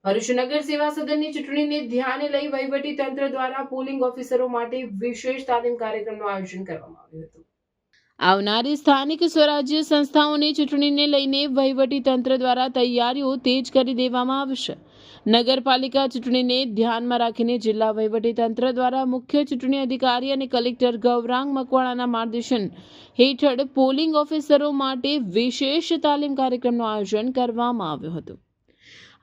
ભરૂચ નગર સેવા સદનની ચૂંટણીને ધ્યાને લઈ વહીવટી તંત્ર દ્વારા પોલિંગ ઓફિસરો માટે વિશેષ તાલીમ કાર્યક્રમનું આયોજન કરવામાં આવ્યું હતું। આવનારી સ્થાનિક સ્વરાજ્ય સંસ્થાઓની ચૂંટણીને લઈને વહીવટી તંત્ર દ્વારા તૈયારીઓ તેજ કરી દેવામાં આવશે। નગરપાલિકા ચૂંટણીને ધ્યાનમાં રાખીને જિલ્લા વહીવટી તંત્ર દ્વારા મુખ્ય ચૂંટણી અધિકારી અને કલેક્ટર ગૌરાંગ મકવાણાના માર્ગદર્શન હેઠળ પોલિંગ ઓફિસરો માટે વિશેષ તાલીમ કાર્યક્રમનું આયોજન કરવામાં આવ્યું હતું।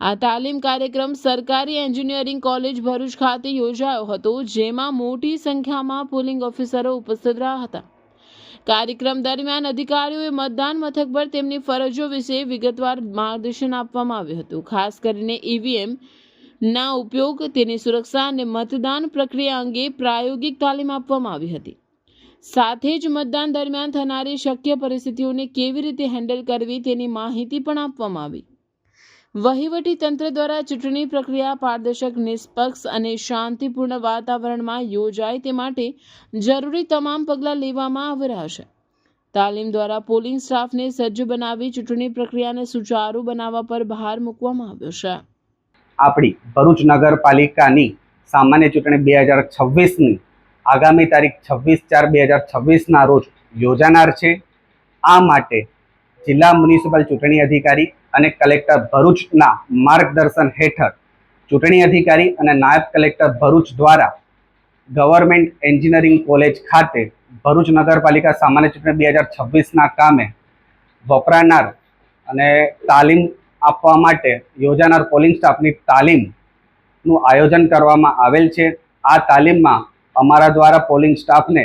આ તાલીમ કાર્યક્રમ સરકારી એન્જિનિયરિંગ કોલેજ ભરૂચ ખાતે યોજાયો હતો, જેમાં મોટી સંખ્યામાં પોલિંગ ઓફિસરો ઉપસ્થિત રહ્યા હતા। કાર્યક્રમ દરમિયાન અધિકારીઓએ મતદાન મથક પર તેમની ફરજો વિશે વિગતવાર માર્ગદર્શન આપવામાં આવ્યું હતું। ખાસ કરીને ઈવીએમ ના ઉપયોગ, તેની સુરક્ષા અને મતદાન પ્રક્રિયા અંગે પ્રાયોગિક તાલીમ આપવામાં આવી હતી। સાથે જ મતદાન દરમિયાન થનારી શક્ય પરિસ્થિતિઓને કેવી રીતે હેન્ડલ કરવી તેની માહિતી પણ આપવામાં આવી। વહીવટી તંત્ર દ્વારા ચૂંટણી પ્રક્રિયા પારદર્શક, નિષ્પક્ષ અને શાંતિપૂર્ણ વાતાવરણમાં યોજાય તે માટે જરૂરી તમામ પગલાં લેવામાં આવી રહ્યા છે। તાલીમ દ્વારા પોલિંગ સ્ટાફને સજ્જ બનાવી ચૂંટણી પ્રક્રિયાને સુચારુ બનાવવા પર ભાર મૂકવામાં આવ્યો છે। આપણી ભરૂચ નગરપાલિકાની સામાન્ય ચૂંટણી 2026ની આગામી તારીખ 26/4/2026ના રોજ યોજાનાર છે। આ માટે જિલ્લા મ્યુનિસિપલ ચૂંટણી અધિકારી અને કલેક્ટર ભરૂચના માર્ગદર્શન હેઠળ ચૂંટણી અધિકારી અને નાયબ કલેક્ટર ભરૂચ દ્વારા ગવર્મેન્ટ એન્જિનિયરિંગ કોલેજ ખાતે ભરૂચ નગરપાલિકા સામાન્ય ચૂંટણી 2026ના કામે વપરાનાર અને તાલીમ આપવા માટે યોજાનાર પોલિંગ સ્ટાફની તાલીમનું આયોજન કરવામાં આવેલ છે। આ તાલીમમાં અમારા દ્વારા પોલિંગ સ્ટાફને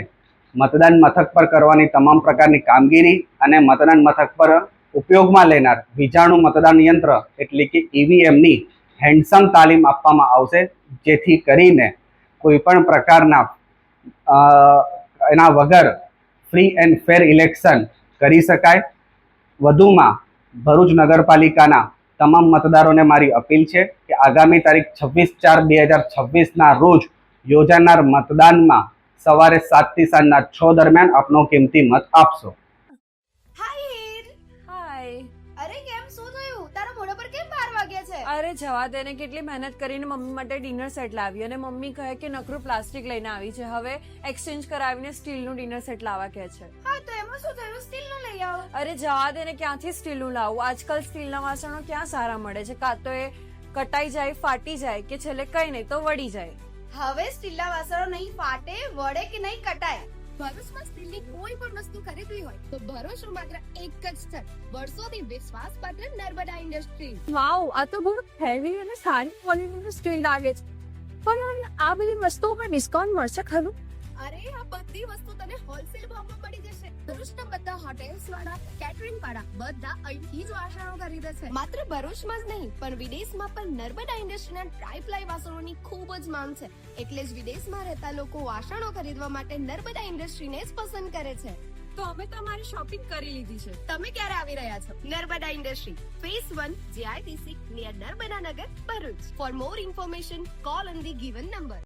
મતદાન મથક પર કરવાની તમામ પ્રકારની કામગીરી અને મતદાન મથક પર ઉપયોગમાં લેનાર વિજાણુ મતદાન યંત્ર એટલે કે ઈવીએમની હેન્ડસમ તાલીમ આપવામાં આવશે, જેથી કરીને કોઈપણ પ્રકારના એના વગર ફ્રી એન્ડ ફેર ઇલેક્શન કરી શકાય। વધુમાં ભરૂચ નગરપાલિકાના તમામ મતદારોને મારી અપીલ છે કે આગામી તારીખ 26/4/2026ના રોજ યોજાનાર મતદાનમાં સવારે 7 થી સાંજના 6 દરમિયાન આપનો કિંમતી મત આપશો। અરે કેમ શું થયું? તારા મોઢા પર કેમ 12 વાગ્યા છે? અરે જવા દે ને, કેટલી મહેનત કરીને મમ્મી માટે ડિનર સેટ લાવી અને મમ્મી કહે કે નકરું પ્લાસ્ટિક લઈને આવી છે, હવે એક્સચેન્જ કરાવીને સ્ટીલનું ડિનર સેટ લાવવા કહે છે। હા તો એમાં શું થયું? સ્ટીલનું લઈ આવો। અરે જવા દે ને, ક્યાંથી સ્ટીલનું લાવું? આજકાલ સ્ટીલના વાસણો ક્યાં સારા મળે છે? કાં તો એ કટાઈ જાય, ફાટી જાય કે છેલ્લે કઈ નહીં તો વળી જાય। હવે સ્ટીલના વાસણો નહીં ફાટે, વળે કે નહીં કટાય। ભરૂચમાં સ્ટીલની કોઈ પણ વસ્તુ ખરીદવી હોય તો ભરૂચનું માત્ર એક જ સ્થળ, વર્ષોથી વિશ્વાસપાત્ર નર્મદા ઇન્ડસ્ટ્રીઝ। વાવ, આ તો બહુ હેવી અને સારી ક્વોલિટીનું સ્ટીલ લાગે છે, પણ આ બધી વસ્તુઓ પર ડિસ્કાઉન્ટ મળશે ખરું? અરે આ બધી વસ્તુ તને હોલસેલ ભાવમાં મળી જશે। ભરૂચના બધા હોટેલ્સ વાળા, કેટરિંગ વાળા બધા અહીંથી જ વાસણો ખરીદે છે। માત્ર ભરૂચમાં જ નહીં પણ વિદેશમાં પણ નર્મદા ઇન્ડસ્ટ્રીના ટ્રાય-પ્લાય વાસણોની ખૂબ જ માંગ છે, એટલે જ વિદેશમાં રહેતા લોકો વાસણો ખરીદવા માટે નર્મદા ઇન્ડસ્ટ્રીને જ પસંદ કરે છે। તો અમે તમારી શોપિંગ કરી લીધી છે। તમે ક્યારે આવી રહ્યા છો? Narmada industry phase 1 JITC near Narmada Nagar, Bharuch. For more information call on the given number.